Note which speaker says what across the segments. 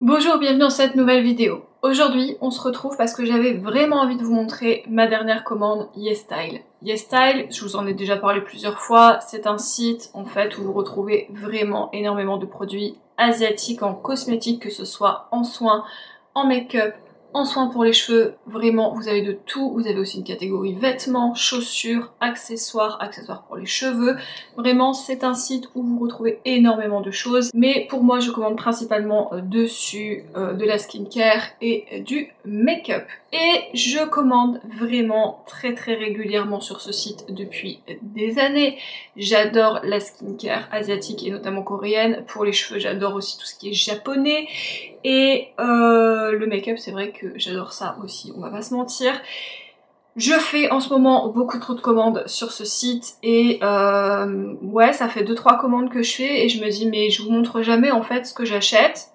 Speaker 1: Bonjour, bienvenue dans cette nouvelle vidéo. Aujourd'hui, on se retrouve parce que j'avais vraiment envie de vous montrer ma dernière commande YesStyle. YesStyle, je vous en ai déjà parlé plusieurs fois, c'est un site en fait où vous retrouvez vraiment énormément de produits asiatiques en cosmétique, que ce soit en soins, en make-up, en soins pour les cheveux, vraiment vous avez de tout. Vous avez aussi une catégorie vêtements, chaussures, accessoires pour les cheveux. Vraiment c'est un site où vous retrouvez énormément de choses, mais pour moi je commande principalement dessus de la skincare et du make-up. Et je commande vraiment très régulièrement sur ce site depuis des années. J'adore la skincare asiatique et notamment coréenne. Pour les cheveux j'adore aussi tout ce qui est japonais. Et le make-up, c'est vrai que j'adore ça aussi, on va pas se mentir. Je fais en ce moment beaucoup trop de commandes sur ce site et ouais, ça fait 2-3 commandes que je fais et je me dis mais je vous montre jamais en fait ce que j'achète.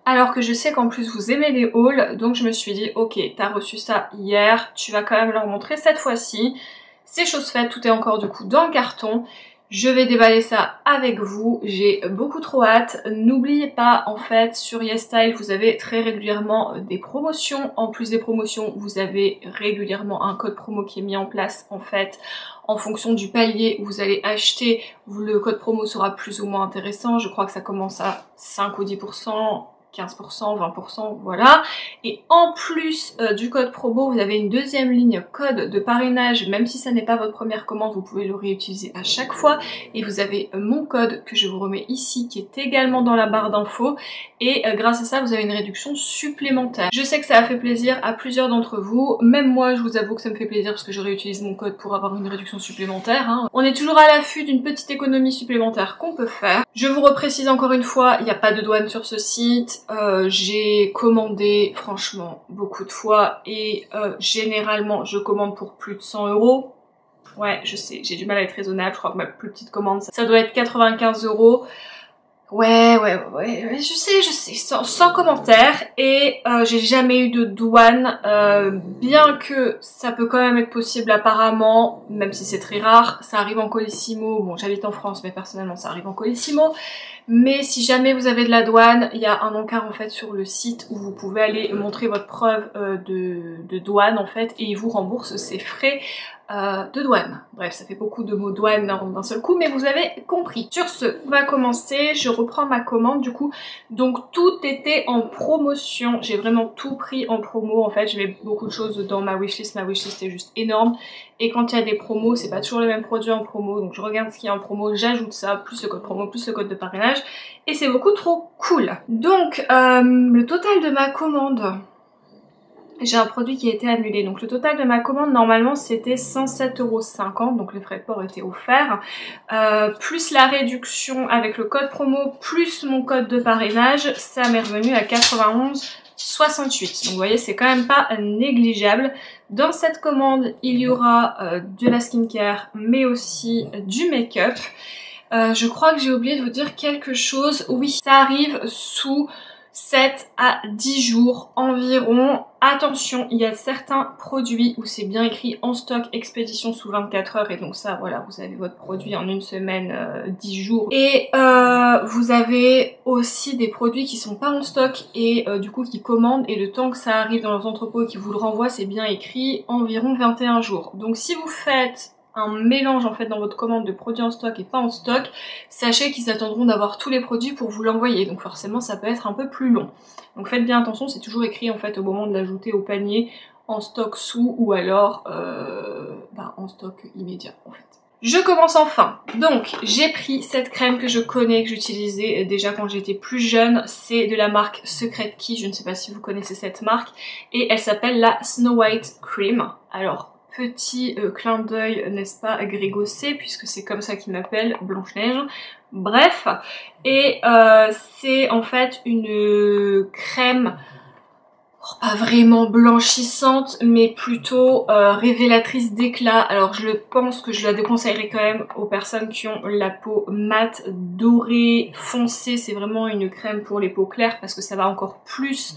Speaker 1: Alors que je sais qu'en plus vous aimez les hauls, donc je me suis dit ok, t'as reçu ça hier, tu vas quand même leur montrer cette fois-ci. C'est chose faite, tout est encore du coup dans le carton. Je vais déballer ça avec vous, j'ai beaucoup trop hâte. N'oubliez pas, en fait, sur YesStyle, vous avez très régulièrement des promotions. En plus des promotions, vous avez régulièrement un code promo qui est mis en place, en fait, en fonction du palier où vous allez acheter. Le code promo sera plus ou moins intéressant. Je crois que ça commence à 5 ou 10%. 15%, 20%, voilà. Et en plus du code promo, vous avez une deuxième ligne code de parrainage. Même si ça n'est pas votre première commande, vous pouvez le réutiliser à chaque fois. Et vous avez mon code que je vous remets ici, qui est également dans la barre d'infos. Et grâce à ça, vous avez une réduction supplémentaire. Je sais que ça a fait plaisir à plusieurs d'entre vous. Même moi, je vous avoue que ça me fait plaisir parce que je réutilise mon code pour avoir une réduction supplémentaire. Hein. On est toujours à l'affût d'une petite économie supplémentaire qu'on peut faire. Je vous reprécise encore une fois, il n'y a pas de douane sur ce site. J'ai commandé franchement beaucoup de fois et généralement je commande pour plus de 100 €. Ouais, je sais, j'ai du mal à être raisonnable, je crois que ma plus petite commande ça doit être 95 €. Ouais, je sais, sans commentaire. Et j'ai jamais eu de douane, bien que ça peut quand même être possible apparemment, même si c'est très rare. Ça arrive en Colissimo, bon j'habite en France mais personnellement ça arrive en Colissimo. Mais si jamais vous avez de la douane, il y a un encart en fait sur le site où vous pouvez aller montrer votre preuve de douane en fait et ils vous remboursent ces frais de douane. Bref, ça fait beaucoup de mots douane d'un seul coup, mais vous avez compris. Sur ce, on va commencer, je reprends ma commande du coup. Donc tout était en promotion, j'ai vraiment tout pris en promo en fait, je mets beaucoup de choses dans ma wishlist est juste énorme. Et quand il y a des promos, c'est pas toujours les mêmes produits en promo, donc je regarde ce qu'il y a en promo, j'ajoute ça, plus le code promo, plus le code de parrainage, et c'est beaucoup trop cool. Donc le total de ma commande, j'ai un produit qui a été annulé, donc le total de ma commande normalement c'était 107,50 €, donc les frais de port étaient offerts, plus la réduction avec le code promo, plus mon code de parrainage, ça m'est revenu à 91,68. Donc vous voyez, c'est quand même pas négligeable. Dans cette commande, il y aura de la skincare, mais aussi du make-up. Je crois que j'ai oublié de vous dire quelque chose. Oui, ça arrive sous 7 à 10 jours environ. Attention, il y a certains produits où c'est bien écrit en stock, expédition sous 24 heures, et donc ça, voilà, vous avez votre produit en une semaine, 10 jours. Et vous avez aussi des produits qui sont pas en stock et du coup qui commandent, et le temps que ça arrive dans leurs entrepôts et qu'ils vous le renvoient, c'est bien écrit environ 21 jours. Donc si vous faites un mélange en fait dans votre commande de produits en stock et pas en stock, sachez qu'ils attendront d'avoir tous les produits pour vous l'envoyer, donc forcément ça peut être un peu plus long. Donc faites bien attention, c'est toujours écrit en fait au moment de l'ajouter au panier en stock sous ou alors en stock immédiat en fait. Je commence enfin. Donc j'ai pris cette crème que je connais, que j'utilisais déjà quand j'étais plus jeune, c'est de la marque Secret Key, je ne sais pas si vous connaissez cette marque, et elle s'appelle la Snow White Cream. Alors petit clin d'œil, n'est-ce pas, Grégocé, puisque c'est comme ça qu'il m'appelle, Blanche-Neige. Bref, et c'est en fait une crème pas vraiment blanchissante, mais plutôt révélatrice d'éclat. Alors je pense que je la déconseillerais quand même aux personnes qui ont la peau mate, dorée, foncée. C'est vraiment une crème pour les peaux claires parce que ça va encore plus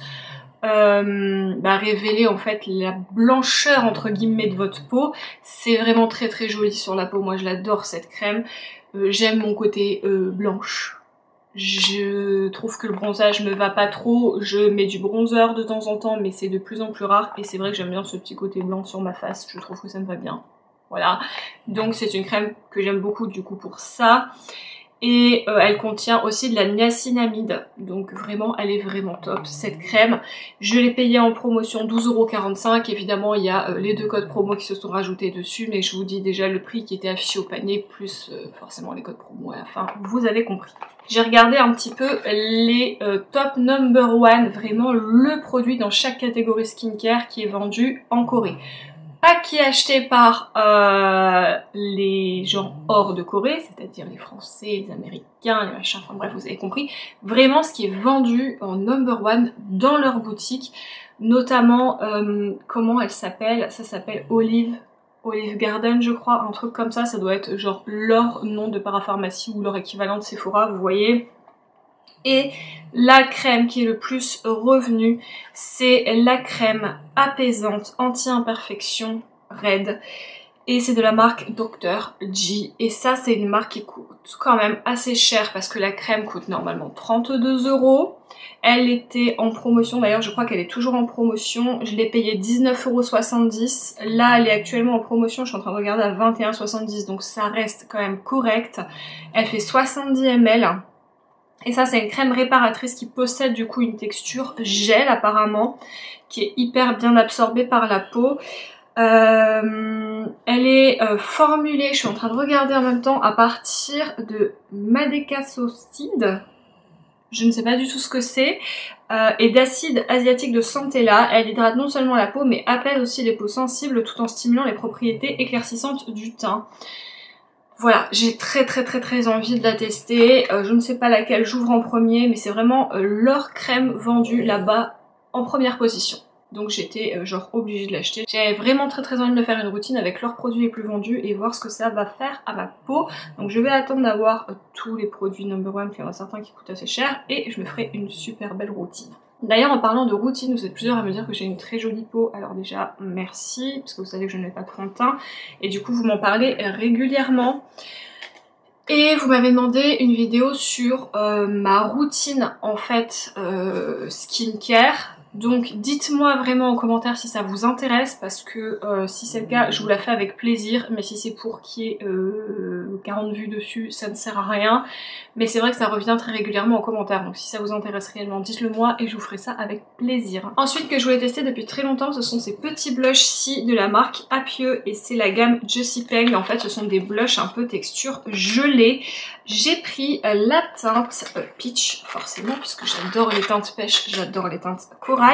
Speaker 1: révéler en fait la blancheur entre guillemets de votre peau. C'est vraiment très joli sur la peau, moi je l'adore cette crème. J'aime mon côté blanche. Je trouve que le bronzage me va pas trop, je mets du bronzer de temps en temps mais c'est de plus en plus rare et c'est vrai que j'aime bien ce petit côté blanc sur ma face, je trouve que ça me va bien. Voilà, donc c'est une crème que j'aime beaucoup du coup pour ça. Et elle contient aussi de la niacinamide, donc vraiment elle est vraiment top cette crème. Je l'ai payée en promotion 12,45 €, évidemment il y a les deux codes promo qui se sont rajoutés dessus, mais je vous dis déjà le prix qui était affiché au panier, plus forcément les codes promo à la fin, vous avez compris. J'ai regardé un petit peu les top number one, vraiment le produit dans chaque catégorie skincare qui est vendu en Corée. Pas qui est acheté par les gens hors de Corée, c'est-à-dire les Français, les Américains, les machins, enfin bref, vous avez compris. Vraiment ce qui est vendu en number one dans leur boutique, notamment, comment elle s'appelle? Ça s'appelle Olive Garden, je crois, un truc comme ça doit être genre leur nom de parapharmacie ou leur équivalent de Sephora, vous voyez. Et la crème qui est le plus revenue, c'est la crème apaisante anti-imperfection Red. Et c'est de la marque Dr. G. Et ça, c'est une marque qui coûte quand même assez cher parce que la crème coûte normalement 32 €. Elle était en promotion, d'ailleurs je crois qu'elle est toujours en promotion. Je l'ai payée 19,70 €. Là, elle est actuellement en promotion, je suis en train de regarder à 21,70 €. Donc ça reste quand même correct. Elle fait 70 ml. Et ça c'est une crème réparatrice qui possède du coup une texture gel apparemment, qui est hyper bien absorbée par la peau. Elle est formulée, je suis en train de regarder en même temps, à partir de Madécassoside, je ne sais pas du tout ce que c'est, et d'acide asiatique de Centella. Elle hydrate non seulement la peau mais apaise aussi les peaux sensibles tout en stimulant les propriétés éclaircissantes du teint. Voilà, j'ai très envie de la tester. Je ne sais pas laquelle j'ouvre en premier, mais c'est vraiment leur crème vendue là-bas en première position. Donc j'étais genre obligée de l'acheter. J'avais vraiment très envie de me faire une routine avec leurs produits les plus vendus et voir ce que ça va faire à ma peau. Donc je vais attendre d'avoir tous les produits number one, puis il y en a certains qui coûtent assez cher, et je me ferai une super belle routine. D'ailleurs, en parlant de routine, vous êtes plusieurs à me dire que j'ai une très jolie peau, alors déjà merci, parce que vous savez que je n'ai pas de fond de teint, et du coup vous m'en parlez régulièrement. Et vous m'avez demandé une vidéo sur ma routine en fait skincare. Donc dites-moi vraiment en commentaire si ça vous intéresse, parce que si c'est le cas, je vous la fais avec plaisir, mais si c'est pour qu'il y ait 40 vues dessus, ça ne sert à rien. Mais c'est vrai que ça revient très régulièrement en commentaire, donc si ça vous intéresse réellement, dites-le moi et je vous ferai ça avec plaisir. Ensuite, que je voulais tester depuis très longtemps, ce sont ces petits blushs-ci de la marque Apieux, et c'est la gamme Jessie Peng. En fait, ce sont des blushs un peu texture gelée. J'ai pris la teinte Peach, forcément, puisque j'adore les teintes pêche, j'adore les teintes corail.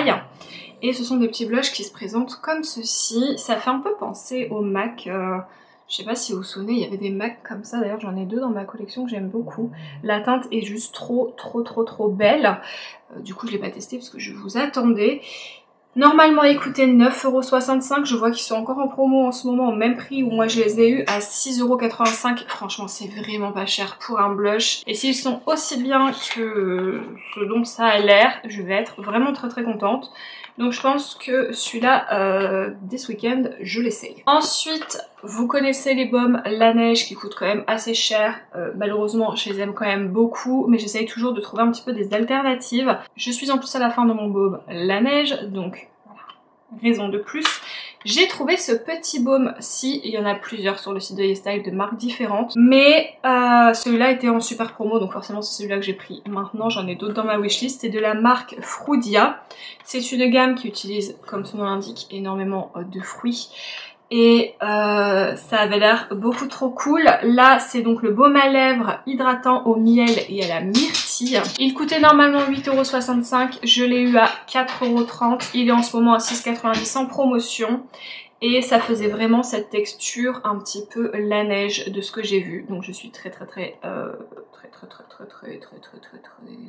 Speaker 1: Et ce sont des petits blushs qui se présentent comme ceci. Ça fait un peu penser au MAC. Je sais pas si vous vous souvenez, il y avait des MAC comme ça. D'ailleurs, j'en ai deux dans ma collection que j'aime beaucoup. La teinte est juste trop belle. Du coup, je l'ai pas testé parce que je vous attendais. Normalement, écoutez, 9,65 €, je vois qu'ils sont encore en promo en ce moment au même prix où moi je les ai eu à 6,85 €. Franchement, c'est vraiment pas cher pour un blush. Et s'ils sont aussi bien que ce dont ça a l'air, je vais être vraiment très contente. Donc je pense que celui-là, dès ce week-end, je l'essaye. Ensuite, vous connaissez les baumes Laneige qui coûtent quand même assez cher. Malheureusement, je les aime quand même beaucoup, mais j'essaye toujours de trouver un petit peu des alternatives. Je suis en plus à la fin de mon baume Laneige, donc voilà, raison de plus. J'ai trouvé ce petit baume-ci, il y en a plusieurs sur le site de YesStyle de marques différentes, mais celui-là était en super promo, donc forcément c'est celui-là que j'ai pris. Maintenant j'en ai d'autres dans ma wishlist, c'est de la marque Frudia. C'est une gamme qui utilise, comme son nom l'indique, énormément de fruits. Et ça avait l'air beaucoup trop cool. Là, c'est donc le baume à lèvres hydratant au miel et à la myrtille. Il coûtait normalement 8,65 €. Je l'ai eu à 4,30 €. Il est en ce moment à 6,90 € en promotion. Et ça faisait vraiment cette texture un petit peu la neige de ce que j'ai vu. Donc je suis très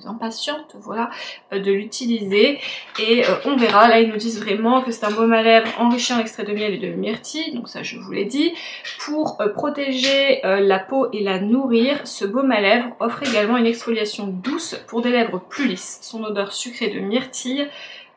Speaker 1: impatiente, voilà, de l'utiliser. Et on verra, là ils nous disent vraiment que c'est un baume à lèvres enrichi en extrait de miel et de myrtille, donc ça je vous l'ai dit. Pour protéger la peau et la nourrir, ce baume à lèvres offre également une exfoliation douce pour des lèvres plus lisses. Son odeur sucrée de myrtille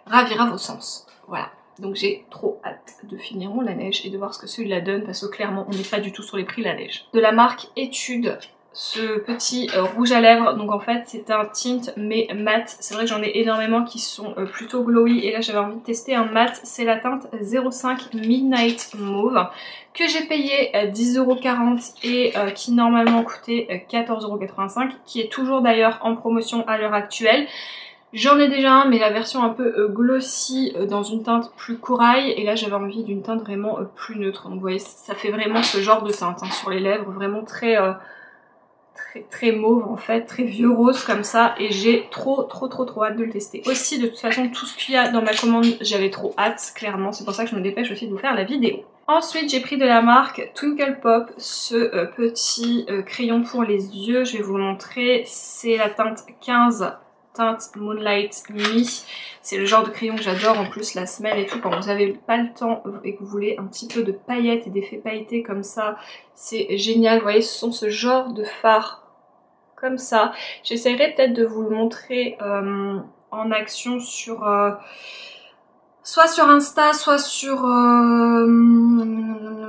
Speaker 1: ravira vos sens. Voilà. Donc j'ai trop hâte de finir mon Laneige et de voir ce que celui-là donne, parce que clairement on n'est pas du tout sur les prix Laneige. De la marque Étude, ce petit rouge à lèvres. Donc en fait c'est un tint mais mat. C'est vrai que j'en ai énormément qui sont plutôt glowy et là j'avais envie de tester un mat. C'est la teinte 05 Midnight Mauve que j'ai payé 10,40€ et qui normalement coûtait 14,85€, qui est toujours d'ailleurs en promotion à l'heure actuelle. J'en ai déjà un mais la version un peu glossy dans une teinte plus corail, et là j'avais envie d'une teinte vraiment plus neutre. Donc vous voyez ça fait vraiment ce genre de teinte hein, sur les lèvres, vraiment très mauve en fait, très vieux rose comme ça, et j'ai trop hâte de le tester. Aussi de toute façon tout ce qu'il y a dans ma commande j'avais trop hâte clairement, c'est pour ça que je me dépêche aussi de vous faire la vidéo. Ensuite j'ai pris de la marque Twinkle Pop ce petit crayon pour les yeux, je vais vous le montrer, c'est la teinte 15, teinte Moonlight Me. C'est le genre de crayon que j'adore en plus la semaine et tout, quand vous avez pas le temps et que vous voulez un petit peu de paillettes et d'effets pailletés comme ça, c'est génial. Vous voyez, ce sont ce genre de fards comme ça. J'essaierai peut-être de vous le montrer en action sur soit sur Insta, soit sur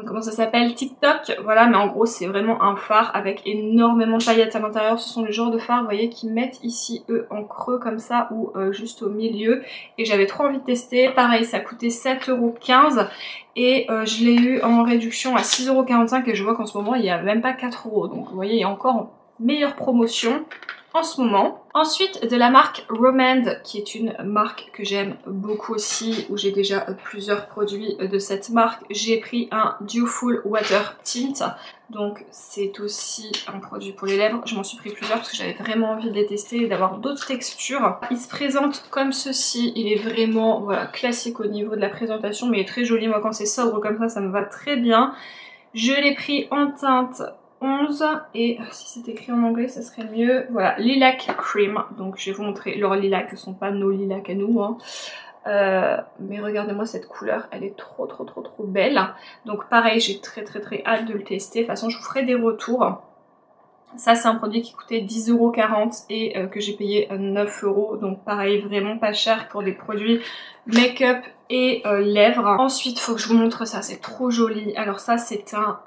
Speaker 1: comment ça s'appelle, TikTok. Voilà, mais en gros c'est vraiment un fard avec énormément de paillettes à l'intérieur. Ce sont le genre de fards, vous voyez, qui mettent ici eux en creux comme ça ou juste au milieu. Et j'avais trop envie de tester. Pareil, ça coûtait 7,15€ et je l'ai eu en réduction à 6,45€ et je vois qu'en ce moment il n'y a même pas 4€. Donc vous voyez, il y a encore meilleure promotion en ce moment. Ensuite de la marque Romand, qui est une marque que j'aime beaucoup aussi, où j'ai déjà plusieurs produits de cette marque. J'ai pris un Dewful Water Tint, donc c'est aussi un produit pour les lèvres. Je m'en suis pris plusieurs parce que j'avais vraiment envie de les tester et d'avoir d'autres textures. Il se présente comme ceci, il est vraiment voilà, classique au niveau de la présentation, mais il est très joli. Moi quand c'est sobre comme ça me va très bien. Je l'ai pris en teinte 11 et si c'est écrit en anglais ça serait mieux. Voilà, Lilac Cream. Donc je vais vous montrer leurs lilacs, ce ne sont pas nos lilacs à nous hein. Mais regardez-moi cette couleur, elle est trop belle. Donc pareil, j'ai très hâte de le tester. De toute façon je vous ferai des retours. Ça c'est un produit qui coûtait 10,40€ et que j'ai payé 9€. Donc pareil, vraiment pas cher pour des produits make-up et lèvres. Ensuite faut que je vous montre ça, c'est trop joli. Alors ça c'est un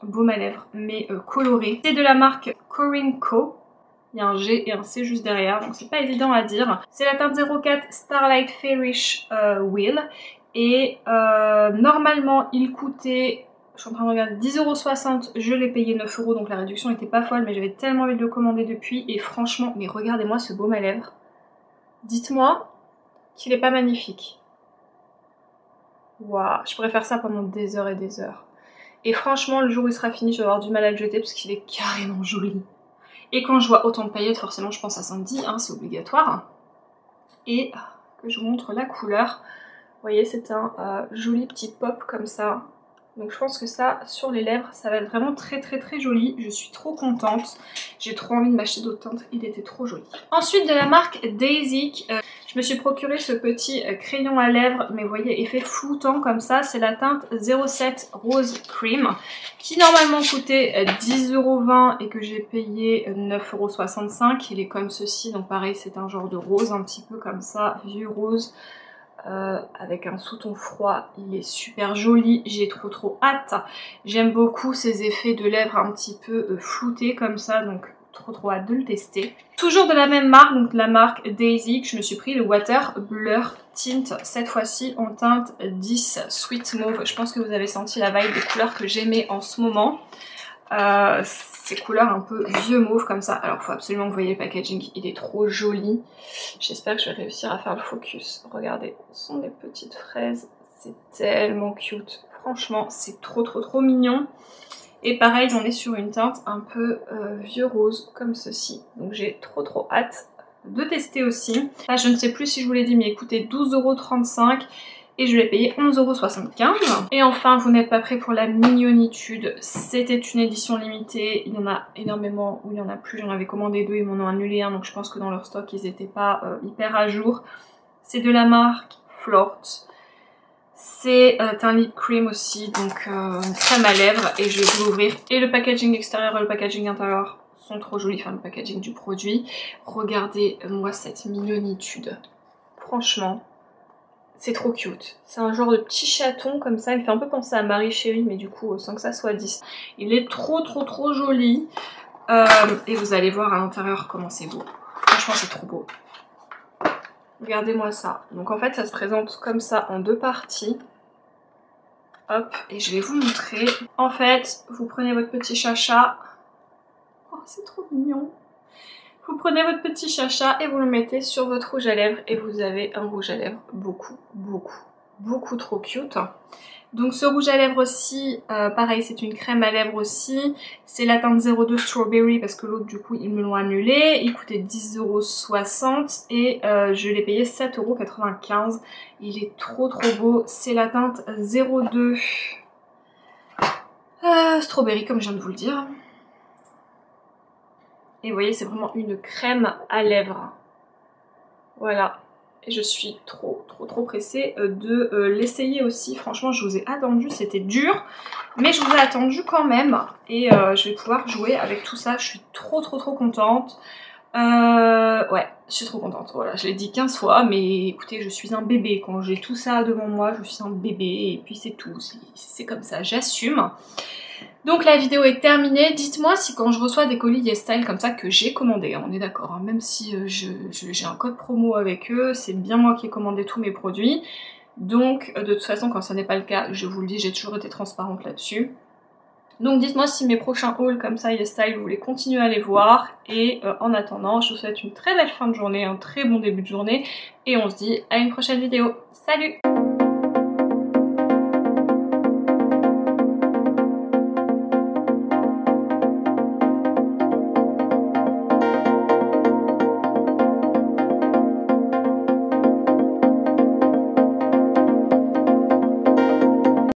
Speaker 1: baume à lèvres mais coloré. C'est de la marque Corinne Co. Il y a un G et un C juste derrière, donc c'est pas évident à dire. C'est la teinte 04 Starlight Fairish Wheel. Et normalement il coûtait, je suis en train de regarder, 10,60€, je l'ai payé 9€, donc la réduction était pas folle, mais j'avais tellement envie de le commander depuis. Et franchement, mais regardez-moi ce baume à lèvres. Dites-moi qu'il est pas magnifique. Waouh, je pourrais faire ça pendant des heures et des heures. Et franchement, le jour où il sera fini, je vais avoir du mal à le jeter parce qu'il est carrément joli. Et quand je vois autant de paillettes, forcément je pense à Sandy, hein, c'est obligatoire. Et que je vous montre la couleur. Vous voyez, c'est un joli petit pop comme ça. Donc je pense que ça, sur les lèvres, ça va être vraiment très joli. Je suis trop contente. J'ai trop envie de m'acheter d'autres teintes, il était trop joli. Ensuite de la marque Daisy, je me suis procuré ce petit crayon à lèvres, mais vous voyez, effet floutant comme ça. C'est la teinte 07 Rose Cream, qui normalement coûtait 10,20€ et que j'ai payé 9,65€. Il est comme ceci, donc pareil, c'est un genre de rose un petit peu comme ça, vieux rose. Avec un sous-ton froid, il est super joli, j'ai trop hâte. J'aime beaucoup ces effets de lèvres un petit peu floutés comme ça, donc trop hâte de le tester. Toujours de la même marque, donc la marque Daisy, que je me suis pris le Water Blur Tint, cette fois-ci en teinte 10 Sweet Mauve. Je pense que vous avez senti la vibe des couleurs que j'aimais en ce moment. Ces couleurs un peu vieux mauve comme ça. Alors il faut absolument que vous voyez le packaging, il est trop joli. J'espère que je vais réussir à faire le focus. Regardez, ce sont des petites fraises, c'est tellement cute. Franchement, c'est trop mignon. Et pareil, on est sur une teinte un peu vieux rose comme ceci. Donc j'ai trop hâte de tester aussi. Là, je ne sais plus si je vous l'ai dit, mais écoutez, 12,35€ et je l'ai payé 11,75€. Et enfin, vous n'êtes pas prêts pour la mignonitude. C'était une édition limitée, il y en a énormément, ou il y en a plus, j'en avais commandé 2, ils m'en ont annulé un, donc je pense que dans leur stock, ils n'étaient pas hyper à jour. C'est de la marque Flirt. C'est un lip cream aussi, donc crème à lèvres, et je vais vous l'ouvrir. Et le packaging extérieur et le packaging intérieur sont trop jolis, enfin le packaging du produit. Regardez-moi cette mignonitude. Franchement, c'est trop cute. C'est un genre de petit chaton comme ça, il me fait un peu penser à Marie Chérie, mais du coup sans que ça soit 10. Il est trop joli. Et vous allez voir à l'intérieur comment c'est beau. Franchement c'est trop beau. Regardez-moi ça. Donc en fait ça se présente comme ça en deux parties. Hop, et je vais vous montrer. En fait, vous prenez votre petit chacha. Oh, c'est trop mignon. Vous prenez votre petit chacha et vous le mettez sur votre rouge à lèvres et vous avez un rouge à lèvres beaucoup trop cute. Donc ce rouge à lèvres-ci, pareil, c'est une crème à lèvres aussi. C'est la teinte 02 Strawberry parce que l'autre, du coup, ils me l'ont annulé. Il coûtait 10,60 € et je l'ai payé 7,95 €. Il est trop beau. C'est la teinte 02 Strawberry, comme je viens de vous le dire. Et vous voyez, c'est vraiment une crème à lèvres. Voilà. Et je suis trop pressée de l'essayer aussi. Franchement, je vous ai attendu, c'était dur. Mais je vous ai attendu quand même. Et je vais pouvoir jouer avec tout ça. Je suis trop contente. Ouais, je suis trop contente. Voilà, je l'ai dit 15 fois. Mais écoutez, je suis un bébé. Quand j'ai tout ça devant moi, je suis un bébé. Et puis c'est tout. C'est comme ça, j'assume. Donc la vidéo est terminée. Dites-moi si quand je reçois des colis YesStyle comme ça que j'ai commandé, hein, on est d'accord, hein, même si j'ai un code promo avec eux, c'est bien moi qui ai commandé tous mes produits. Donc de toute façon quand ça n'est pas le cas, je vous le dis, j'ai toujours été transparente là-dessus. Donc dites-moi si mes prochains hauls comme ça YesStyle, vous voulez continuer à les voir. Et en attendant, je vous souhaite une très belle fin de journée, un très bon début de journée. Et on se dit à une prochaine vidéo. Salut!